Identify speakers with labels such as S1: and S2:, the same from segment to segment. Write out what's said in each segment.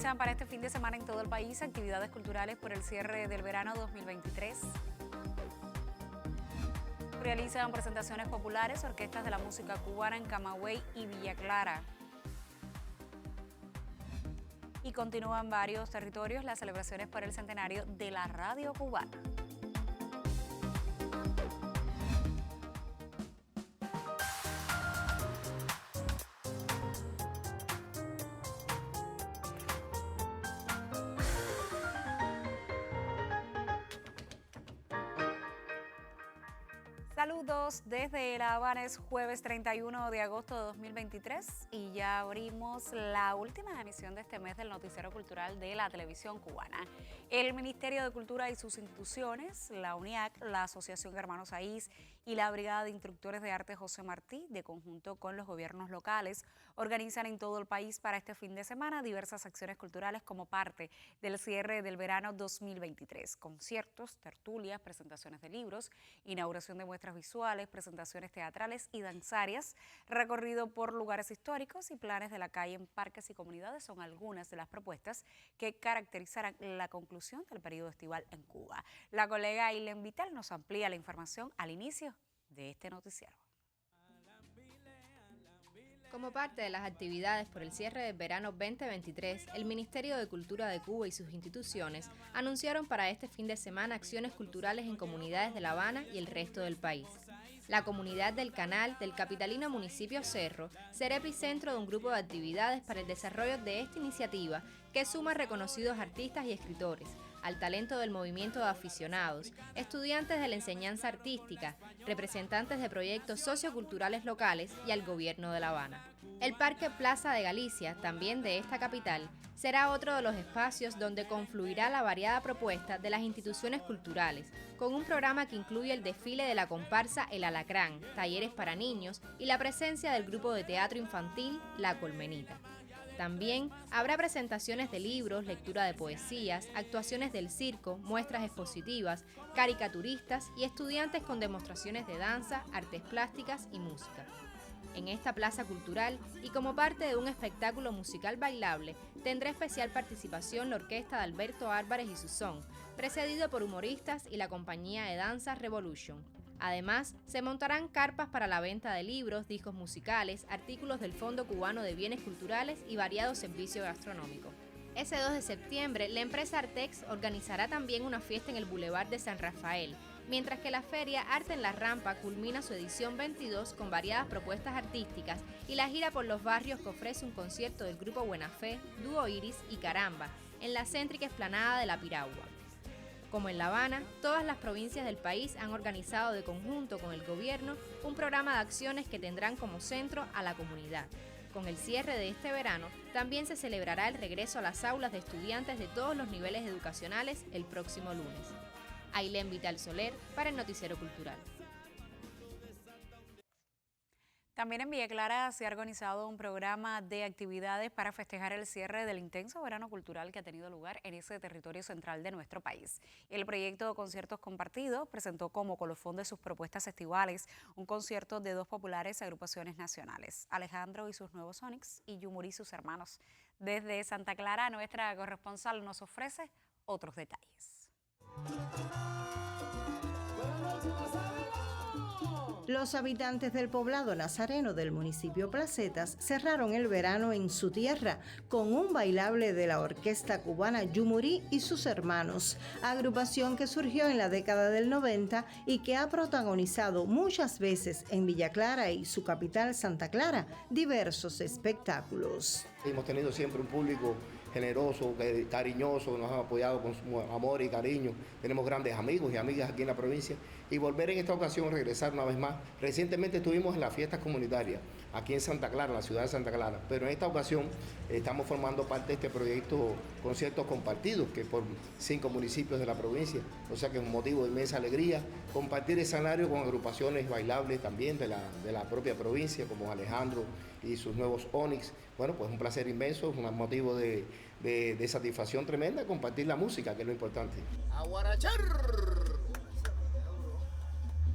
S1: realizan para este fin de semana en todo el país actividades culturales por el cierre del verano 2023. Realizan presentaciones populares, orquestas de la música cubana en Camagüey y Villa Clara. Y continúan varios territorios las celebraciones por el centenario de la radio cubana. Saludos desde La Habana, es jueves 31 de agosto de 2023 y ya abrimos la última emisión de este mes del Noticiero Cultural de la Televisión Cubana. El Ministerio de Cultura y sus instituciones, la UNIAC, la Asociación Hermanos Aís y la Brigada de Instructores de Arte José Martí, de conjunto con los gobiernos locales, organizan en todo el país para este fin de semana diversas acciones culturales como parte del cierre del verano 2023. Conciertos, tertulias, presentaciones de libros, inauguración de muestras visuales, presentaciones teatrales y danzarias, recorrido por lugares históricos y planes de la calle en parques y comunidades son algunas de las propuestas que caracterizarán la conclusión del periodo estival en Cuba. La colega Ailén Vital nos amplía la información al inicio de este noticiero.
S2: Como parte de las actividades por el cierre del verano 2023, el Ministerio de Cultura de Cuba y sus instituciones anunciaron para este fin de semana acciones culturales en comunidades de La Habana y el resto del país. La comunidad del Canal del capitalino municipio Cerro será epicentro de un grupo de actividades para el desarrollo de esta iniciativa que suma reconocidos artistas y escritores, al talento del movimiento de aficionados, estudiantes de la enseñanza artística, representantes de proyectos socioculturales locales y al gobierno de La Habana. El Parque Plaza de Galicia, también de esta capital, será otro de los espacios donde confluirá la variada propuesta de las instituciones culturales, con un programa que incluye el desfile de la comparsa El Alacrán, talleres para niños y la presencia del grupo de teatro infantil La Colmenita. También habrá presentaciones de libros, lectura de poesías, actuaciones del circo, muestras expositivas, caricaturistas y estudiantes con demostraciones de danza, artes plásticas y música. En esta plaza cultural y como parte de un espectáculo musical bailable, tendrá especial participación la orquesta de Alberto Álvarez y Susón, precedido por humoristas y la compañía de danza Revolution. Además, se montarán carpas para la venta de libros, discos musicales, artículos del Fondo Cubano de Bienes Culturales y variados servicios gastronómicos. Ese 2 de septiembre, la empresa Artex organizará también una fiesta en el Boulevard de San Rafael, mientras que la feria Arte en la Rampa culmina su edición 22 con variadas propuestas artísticas y la gira por los barrios que ofrece un concierto del grupo Buena Fe, Dúo Iris y Caramba, en la céntrica explanada de la Piragua. Como en La Habana, todas las provincias del país han organizado de conjunto con el gobierno un programa de acciones que tendrán como centro a la comunidad. Con el cierre de este verano, también se celebrará el regreso a las aulas de estudiantes de todos los niveles educacionales el próximo lunes. Ailén Vital Soler para el Noticiero Cultural.
S1: También en Villa Clara se ha organizado un programa de actividades para festejar el cierre del intenso verano cultural que ha tenido lugar en ese territorio central de nuestro país. El proyecto de Conciertos Compartidos presentó como colofón de sus propuestas estivales un concierto de dos populares agrupaciones nacionales, Alejandro y sus Nuevos Sonics y Yumurí y sus hermanos. Desde Santa Clara, nuestra corresponsal nos ofrece otros detalles.
S3: Los habitantes del poblado nazareno del municipio Placetas cerraron el verano en su tierra con un bailable de la orquesta cubana Yumurí y sus hermanos, agrupación que surgió en la década del 90 y que ha protagonizado muchas veces en Villa Clara y su capital Santa Clara diversos espectáculos.
S4: Hemos tenido siempre un público generoso, cariñoso, que nos han apoyado con su amor y cariño. Tenemos grandes amigos y amigas aquí en la provincia y volver en esta ocasión, regresar una vez más. Recientemente estuvimos en las fiestas comunitarias aquí en Santa Clara, en la ciudad de Santa Clara, pero en esta ocasión estamos formando parte de este proyecto Conciertos Compartidos, que por 5 municipios de la provincia, o sea que es un motivo de inmensa alegría compartir escenario con agrupaciones bailables también de la propia provincia, como Alejandro y sus Nuevos Onyx. Bueno, pues un placer inmenso, es un motivo de satisfacción tremenda compartir la música, que es lo importante. ¡Aguarachar!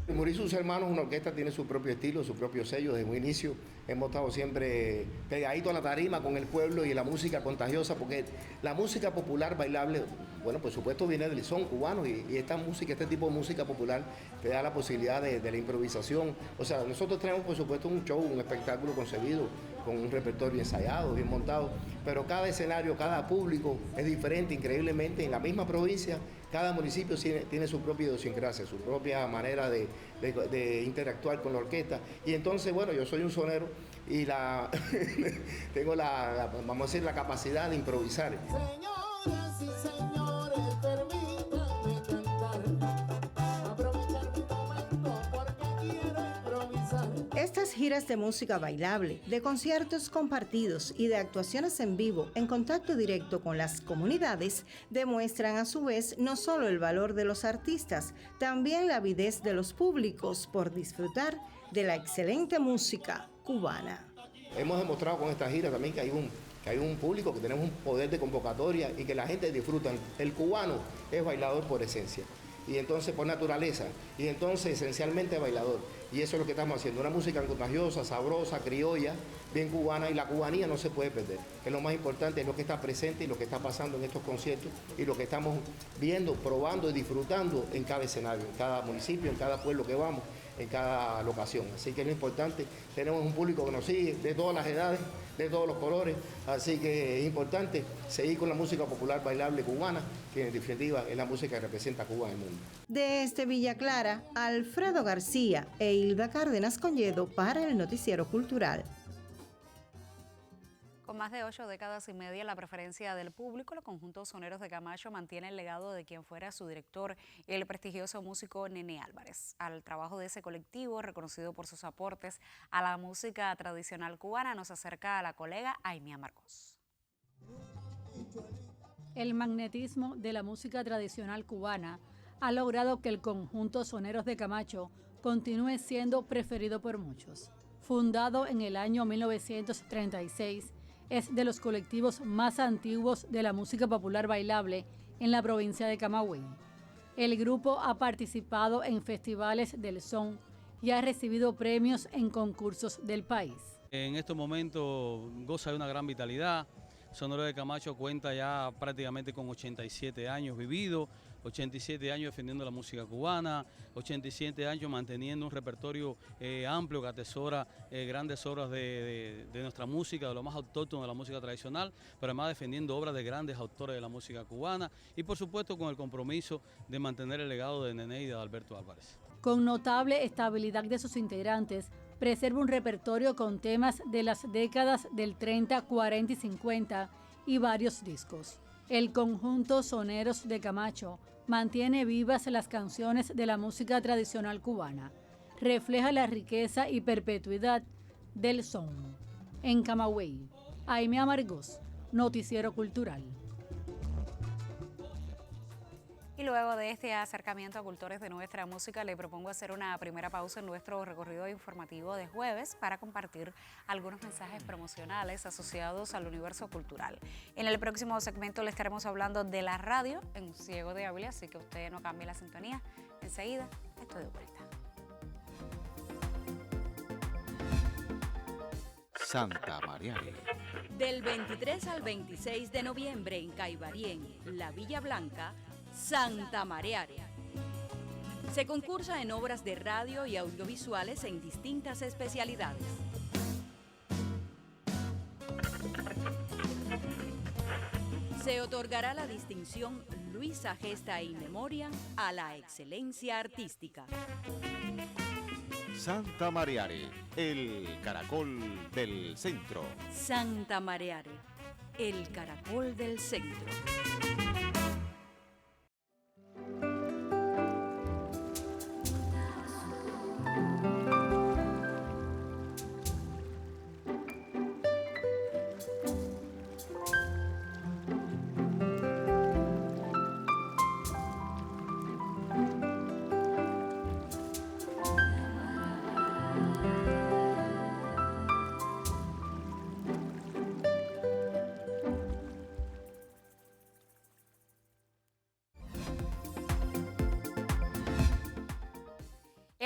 S4: Jumurí y sus hermanos, una orquesta, tiene su propio estilo, su propio sello. Desde un inicio hemos estado siempre pegaditos a la tarima con el pueblo y la música contagiosa, porque la música popular bailable, bueno, por supuesto viene del son cubano y esta música, este tipo de música popular te da la posibilidad de la improvisación. O sea, nosotros tenemos por supuesto un show, un espectáculo concebido, con un repertorio ensayado, bien montado, pero cada escenario, cada público es diferente, increíblemente. En la misma provincia, cada municipio tiene su propia idiosincrasia, su propia manera de interactuar con la orquesta. Y entonces, bueno, yo soy un sonero y tengo vamos a decir, la capacidad de improvisar.
S5: Señoras y señores, permítanme cantar, aprovechar mi momento porque quiero improvisar.
S3: Estas giras de música bailable, de conciertos compartidos y de actuaciones en vivo en contacto directo con las comunidades demuestran a su vez no solo el valor de los artistas, también la avidez de los públicos por disfrutar de la excelente música cubana.
S4: Hemos demostrado con esta gira también que hay un público, que tenemos un poder de convocatoria y que la gente disfruta. El cubano es bailador por esencia, y entonces por naturaleza, y entonces esencialmente bailador. Y eso es lo que estamos haciendo, una música contagiosa, sabrosa, criolla, bien cubana, y la cubanía no se puede perder. Es lo más importante, es lo que está presente y lo que está pasando en estos conciertos y lo que estamos viendo, probando y disfrutando en cada escenario, en cada municipio, en cada pueblo que vamos, en cada locación. Así que es lo importante, tenemos un público que nos sigue de todas las edades, de todos los colores, así que es importante seguir con la música popular bailable cubana, que en definitiva es la música que representa a Cuba en el mundo.
S3: Desde Villa Clara, Alfredo García e Hilda Cárdenas Conyedo para el Noticiero Cultural.
S1: Con más de 8 décadas y media en la preferencia del público, el conjunto Soneros de Camacho mantiene el legado de quien fuera su director, el prestigioso músico Nene Álvarez. Al trabajo de ese colectivo, reconocido por sus aportes a la música tradicional cubana, nos acerca a la colega Aimea Marcos.
S6: El magnetismo de la música tradicional cubana ha logrado que el conjunto Soneros de Camacho continúe siendo preferido por muchos. Fundado en el año 1936, es de los colectivos más antiguos de la música popular bailable en la provincia de Camagüey. El grupo ha participado en festivales del son y ha recibido premios en concursos del país.
S7: En estos momentos goza de una gran vitalidad. Sonero de Camacho cuenta ya prácticamente con 87 años vividos, 87 años defendiendo la música cubana, 87 años manteniendo un repertorio amplio que atesora grandes obras de nuestra música, de lo más autóctono de la música tradicional, pero además defendiendo obras de grandes autores de la música cubana y por supuesto con el compromiso de mantener el legado de Nene y de Alberto Álvarez.
S6: Con notable estabilidad de sus integrantes, preserva un repertorio con temas de las décadas del 30, 40 y 50 y varios discos. El conjunto Soneros de Camacho mantiene vivas las canciones de la música tradicional cubana. Refleja la riqueza y perpetuidad del son. En Camagüey, Aimea Marcos, Noticiero Cultural.
S1: Y luego de este acercamiento a cultores de nuestra música, le propongo hacer una primera pausa en nuestro recorrido informativo de jueves para compartir algunos mensajes promocionales asociados al universo cultural. En el próximo segmento le estaremos hablando de la radio en Ciego de Ávila, así que usted no cambie la sintonía. Enseguida estoy de vuelta.
S8: Santa Mariare.
S9: Del 23 al 26 de noviembre en Caibarien, la Villa Blanca, Santa Mariare. Se concursa en obras de radio y audiovisuales en distintas especialidades. Se otorgará la distinción Luisa Gesta in Memoriam a la excelencia artística.
S8: Santa Mariare, el caracol del centro.
S9: Santa Mariare, el caracol del centro.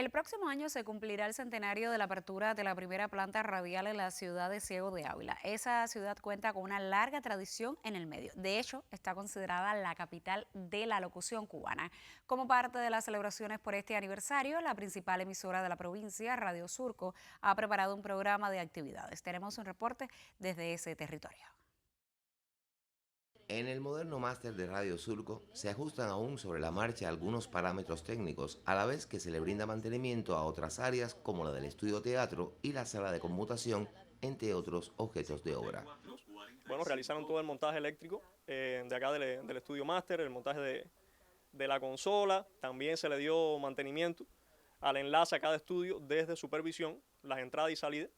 S1: El próximo año se cumplirá el centenario de la apertura de la primera planta radial en la ciudad de Ciego de Ávila. Esa ciudad cuenta con una larga tradición en el medio. De hecho, está considerada la capital de la locución cubana. Como parte de las celebraciones por este aniversario, la principal emisora de la provincia, Radio Surco, ha preparado un programa de actividades. Tenemos un reporte desde ese territorio.
S10: En el moderno máster de Radio Surco se ajustan aún sobre la marcha algunos parámetros técnicos, a la vez que se le brinda mantenimiento a otras áreas como la del estudio teatro y la sala de conmutación, entre otros objetos de obra.
S11: Bueno, realizaron todo el montaje eléctrico de acá del estudio máster, el montaje de la consola, también se le dio mantenimiento al enlace a cada estudio desde supervisión, las entradas y salidas,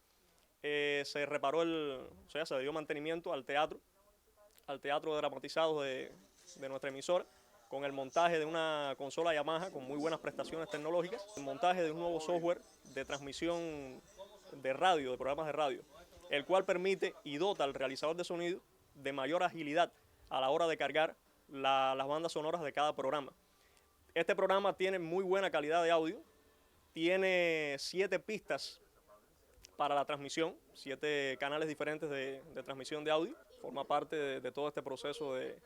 S11: se reparó se le dio mantenimiento al teatro dramatizado de nuestra emisora, con el montaje de una consola Yamaha con muy buenas prestaciones tecnológicas, el montaje de un nuevo software de transmisión de radio, de programas de radio, el cual permite y dota al realizador de sonido de mayor agilidad a la hora de cargar las bandas sonoras de cada programa. Este programa tiene muy buena calidad de audio, tiene 7 pistas para la transmisión, 7 canales diferentes de transmisión de audio. Forma parte de todo este proceso de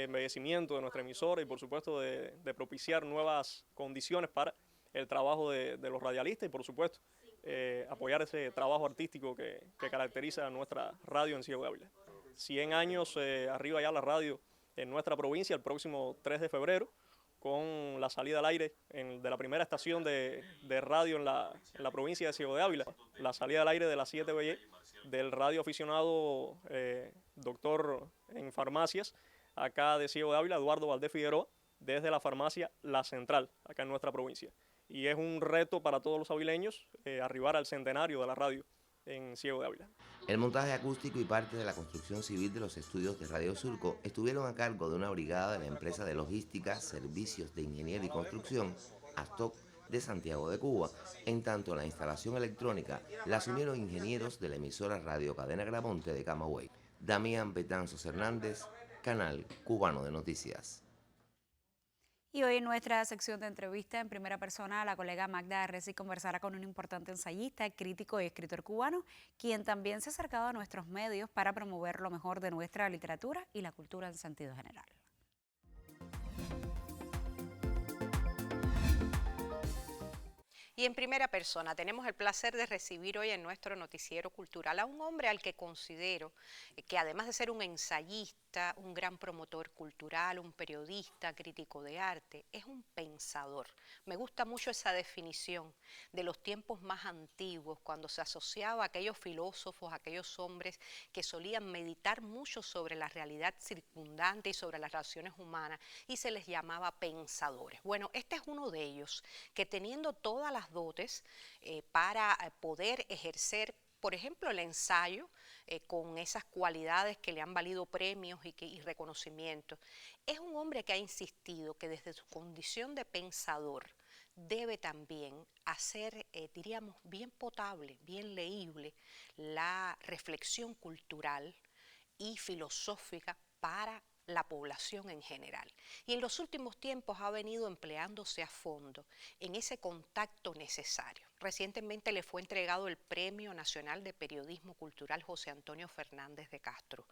S11: embellecimiento de nuestra emisora y por supuesto de propiciar nuevas condiciones para el trabajo de los radialistas y por supuesto apoyar ese trabajo artístico que caracteriza a nuestra radio en Ciego de Ávila. 100 años arriba ya la radio en nuestra provincia el próximo 3 de febrero con la salida al aire de la primera estación de radio en la provincia de Ciego de Ávila, la salida al aire de la 7BY del radio aficionado doctor en farmacias acá de Ciego de Ávila, Eduardo Valdés Figueroa, desde la farmacia La Central, acá en nuestra provincia. Y es un reto para todos los avileños arribar al centenario de la radio en Ciego de Ávila.
S10: El montaje acústico y parte de la construcción civil de los estudios de Radio Surco estuvieron a cargo de una brigada de la empresa de logística, servicios de ingeniería y construcción, ASTOC, de Santiago de Cuba. En tanto, la instalación electrónica la asumieron ingenieros de la emisora Radio Cadena Gramonte de Camagüey. Damián Betanzos Hernández, Canal Cubano de Noticias.
S1: Y hoy en nuestra sección de entrevista en primera persona, la colega Magda Arreci conversará con un importante ensayista, crítico y escritor cubano, quien también se ha acercado a nuestros medios para promover lo mejor de nuestra literatura y la cultura en sentido general.
S12: Y en primera persona tenemos el placer de recibir hoy en nuestro noticiero cultural a un hombre al que considero que además de ser un ensayista, un gran promotor cultural, un periodista, crítico de arte, es un pensador. Me gusta mucho esa definición de los tiempos más antiguos, cuando se asociaba a aquellos filósofos, a aquellos hombres que solían meditar mucho sobre la realidad circundante y sobre las relaciones humanas y se les llamaba pensadores. Bueno, este es uno de ellos que teniendo todas las dotes para poder ejercer, por ejemplo, el ensayo con esas cualidades que le han valido premios y reconocimientos. Es un hombre que ha insistido que desde su condición de pensador debe también hacer, diríamos, bien potable, bien leíble la reflexión cultural y filosófica para la población en general. Y en los últimos tiempos ha venido empleándose a fondo en ese contacto necesario. Recientemente le fue entregado el Premio Nacional de Periodismo Cultural José Antonio Fernández de Castro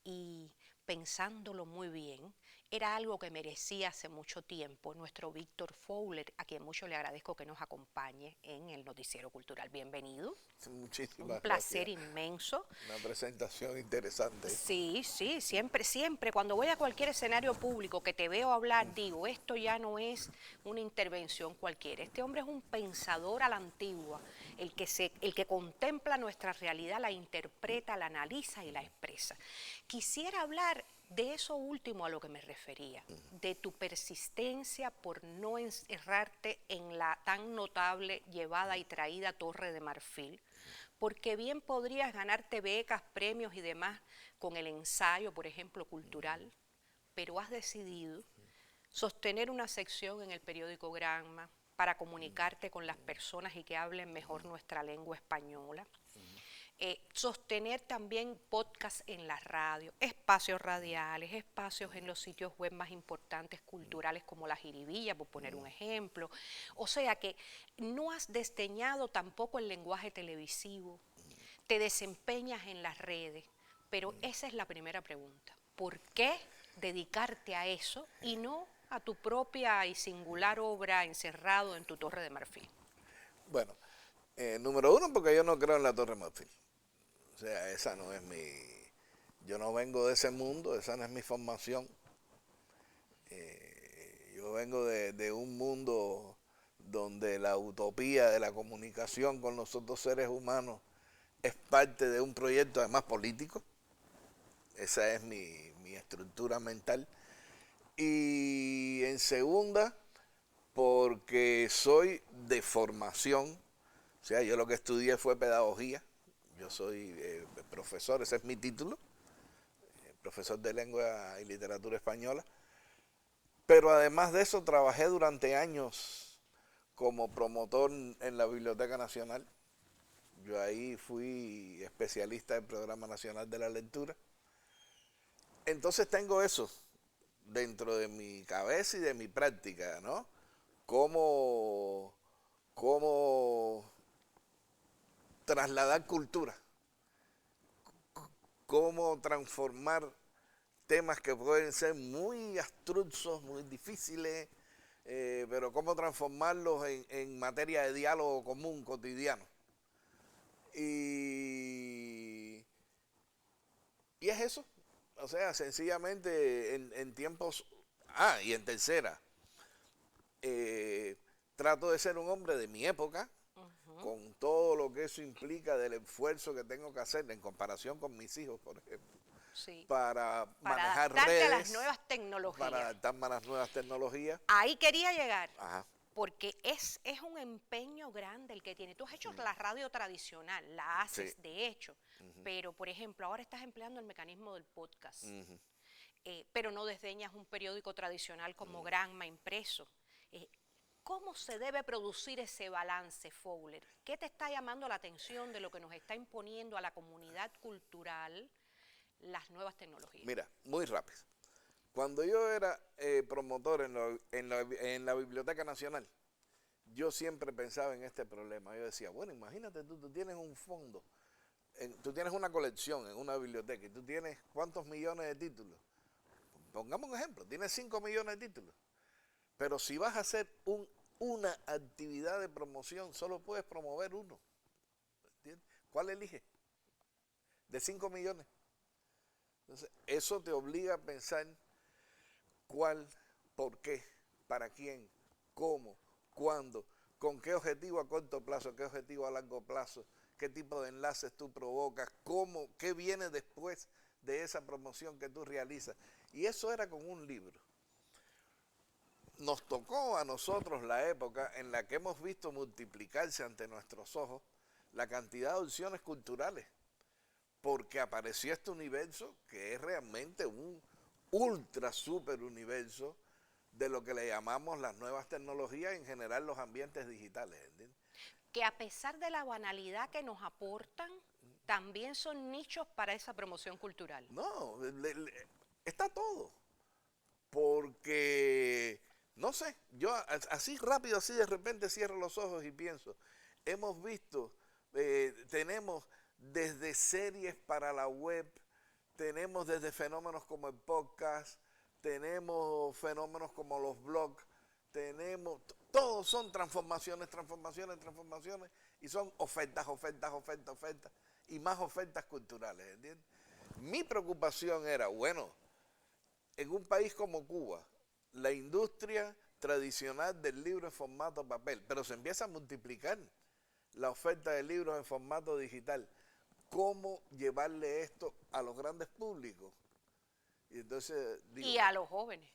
S12: y pensándolo muy bien, era algo que merecía hace mucho tiempo nuestro Víctor Fowler, a quien mucho le agradezco que nos acompañe en el Noticiero Cultural. Bienvenido.
S13: Muchísimas
S12: Un placer
S13: gracias.
S12: Inmenso.
S13: Una presentación interesante.
S12: Sí, sí, siempre. Cuando voy a cualquier escenario público que te veo hablar, digo, esto ya no es una intervención cualquiera. Este hombre es un pensador a la antigua, el que contempla nuestra realidad, la interpreta, la analiza y la expresa. Quisiera hablar de eso último a lo que me refería, de tu persistencia por no encerrarte en la tan notable llevada y traída Torre de Marfil, porque bien podrías ganarte becas, premios y demás con el ensayo, por ejemplo, cultural, pero has decidido sostener una sección en el periódico Granma para comunicarte con las personas y que hablen mejor nuestra lengua española. sostener también podcasts en la radio, espacios radiales, espacios en los sitios web más importantes culturales como La Jiribilla, por poner un ejemplo. O sea que no has desdeñado tampoco el lenguaje televisivo, te desempeñas en las redes, pero esa es la primera pregunta. ¿Por qué dedicarte a eso y no a tu propia y singular obra encerrado en tu Torre de Marfil?
S13: Bueno, número uno, porque yo no creo en la Torre de Marfil. O sea, esa no es yo no vengo de ese mundo, esa no es mi formación. Yo vengo de un mundo donde la utopía de la comunicación con los otros seres humanos es parte de un proyecto además político. Esa es mi estructura mental. Y en segunda, porque soy de formación, o sea, yo lo que estudié fue pedagogía. Yo soy profesor, ese es mi título, profesor de lengua y literatura española. Pero además de eso trabajé durante años como promotor en la Biblioteca Nacional. Yo ahí fui especialista del Programa Nacional de la Lectura. Entonces tengo eso dentro de mi cabeza y de mi práctica, ¿no? Cómo trasladar cultura, cómo transformar temas que pueden ser muy abstrusos, muy difíciles, pero cómo transformarlos en materia de diálogo común, cotidiano. Y es eso, o sea, sencillamente en tiempos... y en tercera, trato de ser un hombre de mi época, con todo lo que eso implica del esfuerzo que tengo que hacer en comparación con mis hijos, por ejemplo, para manejar redes,
S12: a las nuevas tecnologías.
S13: para adaptarme a las nuevas tecnologías.
S12: Ahí quería llegar,
S13: Ajá.
S12: porque es un empeño grande el que tiene. Tú has hecho la radio tradicional, la haces de hecho, pero por ejemplo, ahora estás empleando el mecanismo del podcast, pero no desdeñas un periódico tradicional como Granma impreso. ¿Cómo se debe producir ese balance, Fowler? ¿Qué te está llamando la atención de lo que nos está imponiendo a la comunidad cultural las nuevas tecnologías?
S13: Mira, muy rápido. Cuando yo era promotor en la Biblioteca Nacional, yo siempre pensaba en este problema. Yo decía, bueno, imagínate tú tienes un fondo, tú tienes una colección en una biblioteca y tú tienes ¿cuántos millones de títulos? Pongamos un ejemplo, tienes 5 millones de títulos. Pero si vas a hacer una actividad de promoción, solo puedes promover uno. ¿Entiendes? ¿Cuál eliges? De 5 millones. Entonces, eso te obliga a pensar cuál, por qué, para quién, cómo, cuándo, con qué objetivo a corto plazo, qué objetivo a largo plazo, qué tipo de enlaces tú provocas, cómo, qué viene después de esa promoción que tú realizas. Y eso era con un libro. Nos tocó a nosotros la época en la que hemos visto multiplicarse ante nuestros ojos la cantidad de opciones culturales, porque apareció este universo que es realmente un ultra super universo de lo que le llamamos las nuevas tecnologías, en general los ambientes digitales, ¿entiendes?
S12: Que a pesar de la banalidad que nos aportan, también son nichos para esa promoción cultural.
S13: No, está todo, porque... No sé, yo así rápido, así de repente cierro los ojos y pienso, hemos visto, tenemos desde series para la web, tenemos desde fenómenos como el podcast, tenemos fenómenos como los blogs, tenemos, todos son transformaciones, y son ofertas, y más ofertas culturales, ¿entiendes? Mi preocupación era, bueno, en un país como Cuba, la industria tradicional del libro en formato papel, pero se empieza a multiplicar la oferta de libros en formato digital. ¿Cómo llevarle esto a los grandes públicos? Y entonces digo,
S12: y a los jóvenes.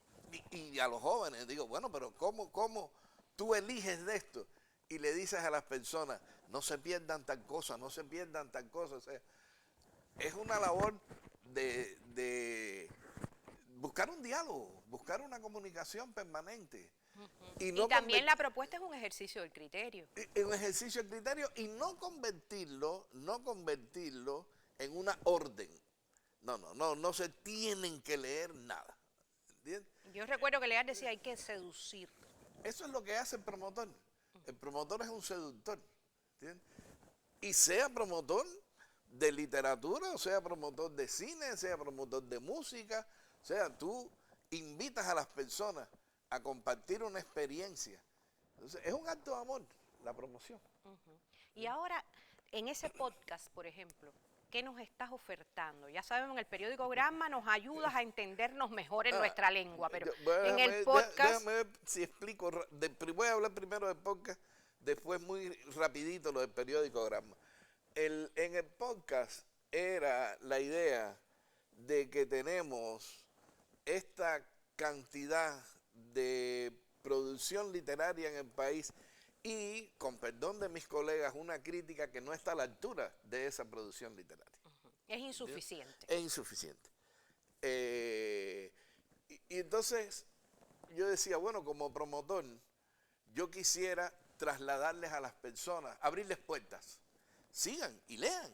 S13: Y a los jóvenes, digo, bueno, pero ¿cómo tú eliges de esto? Y le dices a las personas, no se pierdan tal cosa, no se pierdan tal cosa. O sea, es una labor de buscar un diálogo, buscar una comunicación permanente. Y
S12: también la propuesta es un ejercicio del criterio.
S13: Es un ejercicio del criterio y no convertirlo en una orden. No se tienen que leer nada. ¿Entiendes?
S12: Yo recuerdo que Lear decía hay que seducir.
S13: Eso es lo que hace el promotor. El promotor es un seductor. ¿Entiendes? Y sea promotor de literatura, o sea promotor de cine, sea promotor de música, o sea, tú invitas a las personas a compartir una experiencia. Entonces, es un acto de amor, la promoción.
S12: Y ahora, en ese podcast, por ejemplo, ¿qué nos estás ofertando? Ya sabemos, en el periódico Gramma nos ayudas a entendernos mejor en nuestra lengua, pero en el podcast...
S13: Déjame ver si explico. Voy a hablar primero del podcast, después muy rapidito lo del periódico Gramma. En el podcast era la idea de que tenemos esta cantidad de producción literaria en el país y, con perdón de mis colegas, una crítica que no está a la altura de esa producción literaria.
S12: Es insuficiente.
S13: Es insuficiente. Y entonces yo decía, bueno, como promotor, yo quisiera trasladarles a las personas, abrirles puertas. Sigan y lean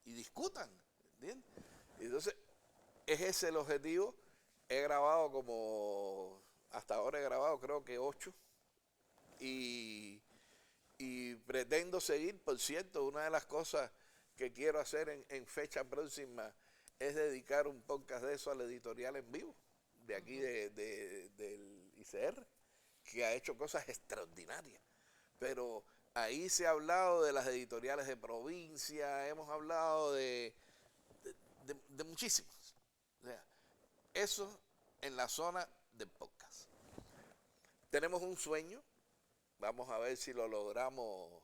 S13: y discutan. ¿Entiendes? Entonces, es ese el objetivo. He grabado hasta ahora he grabado creo que 8 y pretendo seguir. Por cierto, una de las cosas que quiero hacer en fecha próxima es dedicar un podcast de eso a la editorial en vivo, de aquí del ICR, que ha hecho cosas extraordinarias. Pero ahí se ha hablado de las editoriales de provincia, hemos hablado de muchísimas. O sea, eso en la zona del podcast. Tenemos un sueño, vamos a ver si lo logramos.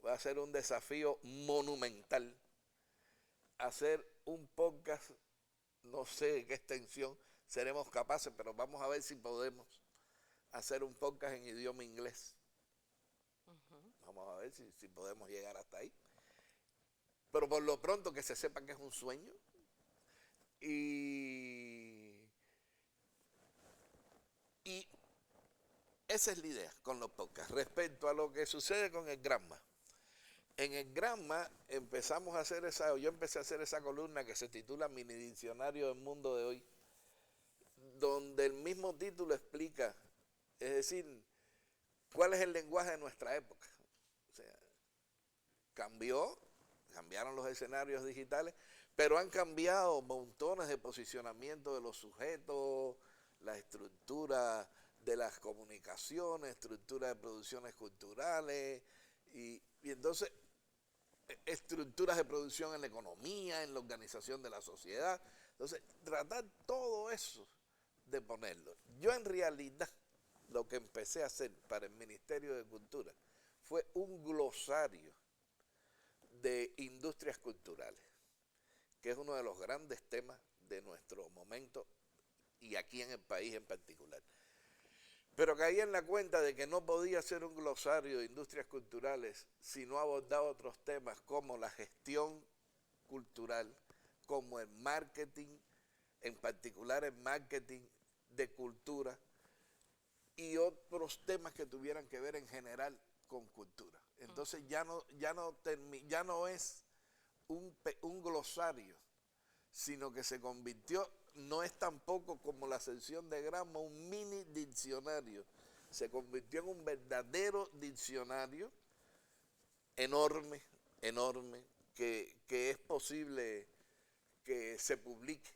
S13: Va a ser un desafío monumental hacer un podcast, no sé de qué extensión seremos capaces, pero vamos a ver si podemos hacer un podcast en idioma inglés. Vamos a ver si podemos llegar hasta ahí. Pero por lo pronto que se sepa que es un sueño. Y esa es la idea con los podcasts. Respecto a lo que sucede con el Gramma. En el Gramma yo empecé a hacer esa columna que se titula Mini Diccionario del Mundo de Hoy, donde el mismo título explica, es decir, cuál es el lenguaje de nuestra época. O sea, cambiaron los escenarios digitales, pero han cambiado montones de posicionamiento de los sujetos, la estructura de las comunicaciones, estructura de producciones culturales, y entonces estructuras de producción en la economía, en la organización de la sociedad. Entonces, tratar todo eso de ponerlo. Yo en realidad lo que empecé a hacer para el Ministerio de Cultura fue un glosario de industrias culturales, que es uno de los grandes temas de nuestro momento y aquí en el país en particular. Pero caí en la cuenta de que no podía ser un glosario de industrias culturales si no abordaba otros temas como la gestión cultural, como el marketing, en particular el marketing de cultura, y otros temas que tuvieran que ver en general con cultura. Entonces ya no es un glosario, sino que se convirtió, no es tampoco como la sección de Gramma, un mini diccionario. Se convirtió en un verdadero diccionario enorme, que es posible que se publique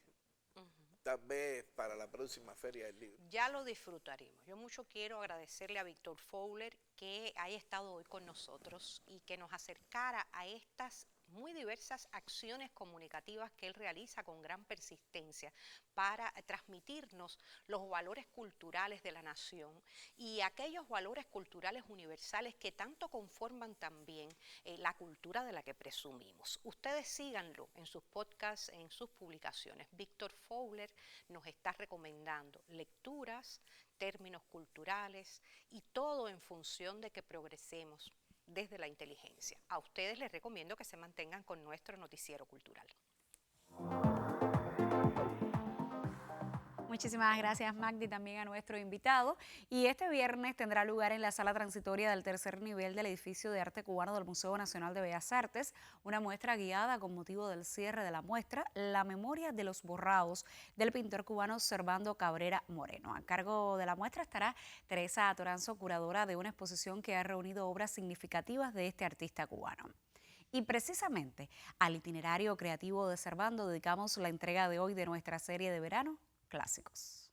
S13: tal vez para la próxima Feria del Libro.
S12: Ya lo disfrutaremos. Yo mucho quiero agradecerle a Víctor Fowler que haya estado hoy con nosotros y que nos acercara a estas muy diversas acciones comunicativas que él realiza con gran persistencia para transmitirnos los valores culturales de la nación y aquellos valores culturales universales que tanto conforman también la cultura de la que presumimos. Ustedes síganlo en sus podcasts, en sus publicaciones. Víctor Fowler nos está recomendando lecturas, términos culturales y todo en función de que progresemos desde la inteligencia. A ustedes les recomiendo que se mantengan con nuestro noticiero cultural.
S1: Muchísimas gracias, Magdi, también a nuestro invitado. Y este viernes tendrá lugar en la sala transitoria del tercer nivel del edificio de arte cubano del Museo Nacional de Bellas Artes una muestra guiada con motivo del cierre de la muestra, La memoria de los borrados, del pintor cubano Servando Cabrera Moreno. A cargo de la muestra estará Teresa Toranzo, curadora de una exposición que ha reunido obras significativas de este artista cubano. Y precisamente al itinerario creativo de Servando dedicamos la entrega de hoy de nuestra serie de verano, Clásicos.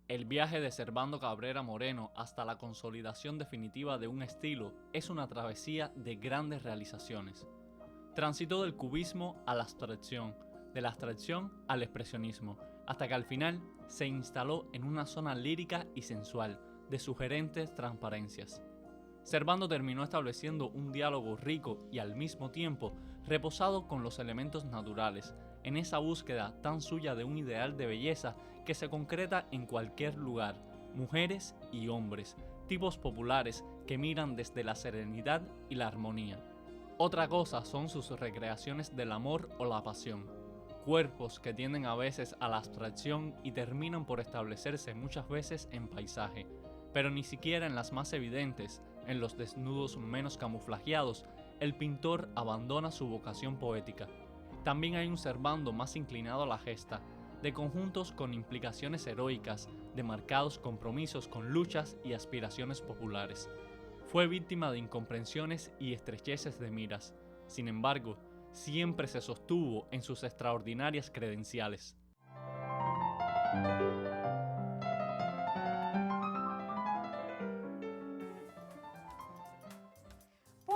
S14: El viaje de Servando Cabrera Moreno hasta la consolidación definitiva de un estilo es una travesía de grandes realizaciones. Transitó del cubismo a la abstracción, de la abstracción al expresionismo, hasta que al final se instaló en una zona lírica y sensual de sugerentes transparencias. Servando terminó estableciendo un diálogo rico y al mismo tiempo reposado con los elementos naturales, en esa búsqueda tan suya de un ideal de belleza que se concreta en cualquier lugar, mujeres y hombres, tipos populares que miran desde la serenidad y la armonía. Otra cosa son sus recreaciones del amor o la pasión, cuerpos que tienden a veces a la abstracción y terminan por establecerse muchas veces en paisaje, pero ni siquiera en las más evidentes, en los desnudos menos camuflajeados, el pintor abandona su vocación poética. También hay un Servando más inclinado a la gesta, de conjuntos con implicaciones heroicas, de marcados compromisos con luchas y aspiraciones populares. Fue víctima de incomprensiones y estrecheces de miras. Sin embargo, siempre se sostuvo en sus extraordinarias credenciales.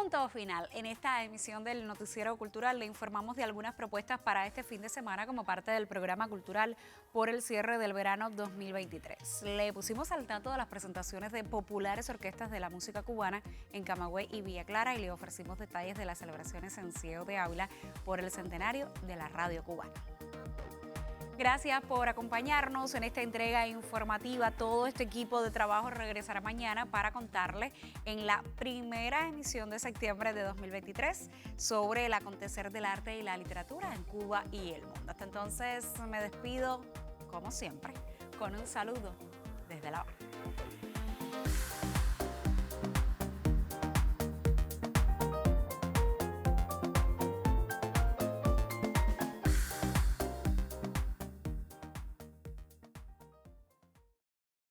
S1: Punto final. En esta emisión del Noticiero Cultural le informamos de algunas propuestas para este fin de semana como parte del programa cultural por el cierre del verano 2023. Le pusimos al tanto de las presentaciones de populares orquestas de la música cubana en Camagüey y Villa Clara y le ofrecimos detalles de las celebraciones en Ciego de Ávila por el centenario de la radio cubana. Gracias por acompañarnos en esta entrega informativa. Todo este equipo de trabajo regresará mañana para contarle en la primera emisión de septiembre de 2023 sobre el acontecer del arte y la literatura en Cuba y el mundo. Hasta entonces me despido, como siempre, con un saludo desde La Habana.